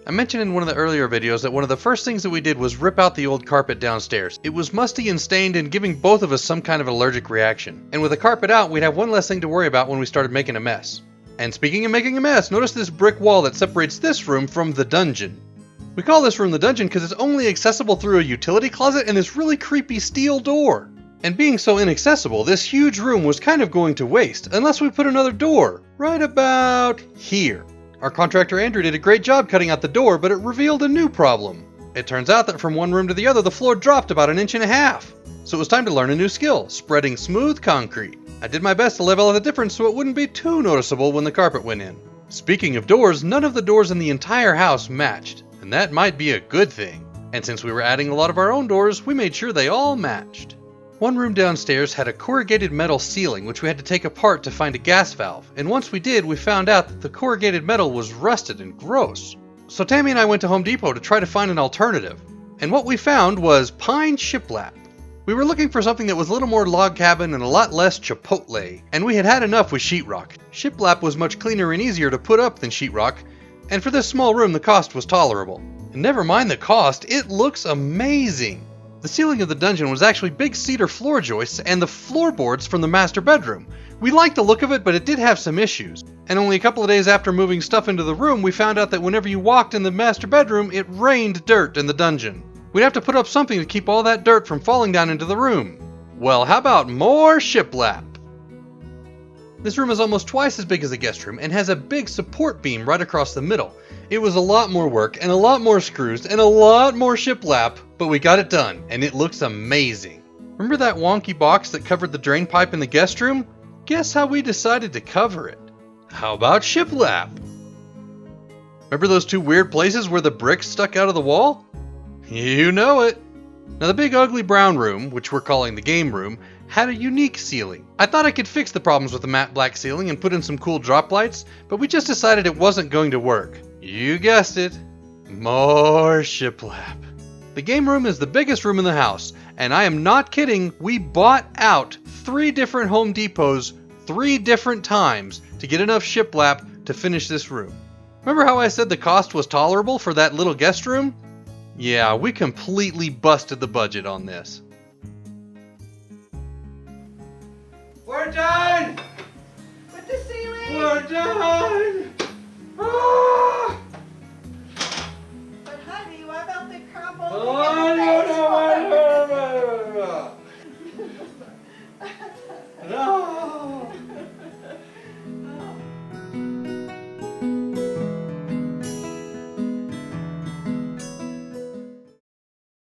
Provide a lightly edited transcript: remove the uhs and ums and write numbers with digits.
I mentioned in one of the earlier videos that one of the first things that we did was rip out the old carpet downstairs. It was musty and stained and giving both of us some kind of allergic reaction. And with the carpet out, we'd have one less thing to worry about when we started making a mess. And speaking of making a mess, notice this brick wall that separates this room from the dungeon. We call this room the dungeon because it's only accessible through a utility closet and this really creepy steel door. And being so inaccessible, this huge room was kind of going to waste unless we put another door right about here. Our contractor Andrew did a great job cutting out the door, but it revealed a new problem. It turns out that from one room to the other, the floor dropped about 1.5 inches. So it was time to learn a new skill, spreading smooth concrete. I did my best to level out the difference so it wouldn't be too noticeable when the carpet went in. Speaking of doors, none of the doors in the entire house matched, and that might be a good thing. And since we were adding a lot of our own doors, we made sure they all matched. One room downstairs had a corrugated metal ceiling which we had to take apart to find a gas valve, and once we did, we found out that the corrugated metal was rusted and gross. So Tammy and I went to Home Depot to try to find an alternative, and what we found was pine shiplap. We were looking for something that was a little more log cabin and a lot less chipotle, and we had had enough with sheetrock. Shiplap was much cleaner and easier to put up than sheetrock, and for this small room the cost was tolerable. And never mind the cost, it looks amazing! The ceiling of the dungeon was actually big cedar floor joists and the floorboards from the master bedroom. We liked the look of it, but it did have some issues. And only a couple of days after moving stuff into the room, we found out that whenever you walked in the master bedroom, it rained dirt in the dungeon. We'd have to put up something to keep all that dirt from falling down into the room. Well, how about more shiplap? This room is almost twice as big as the guest room and has a big support beam right across the middle. It was a lot more work and a lot more screws and a lot more shiplap, but we got it done and it looks amazing. Remember that wonky box that covered the drain pipe in the guest room? Guess how we decided to cover it? How about shiplap? Remember those two weird places where the bricks stuck out of the wall? You know it! Now the big ugly brown room, which we're calling the game room, had a unique ceiling. I thought I could fix the problems with the matte black ceiling and put in some cool drop lights, but we just decided it wasn't going to work. You guessed it, more shiplap. The game room is the biggest room in the house, and I am not kidding, we bought out 3 different Home Depots 3 different times to get enough shiplap to finish this room. Remember how I said the cost was tolerable for that little guest room? Yeah, we completely busted the budget on this. We're done! With the ceiling! We're done!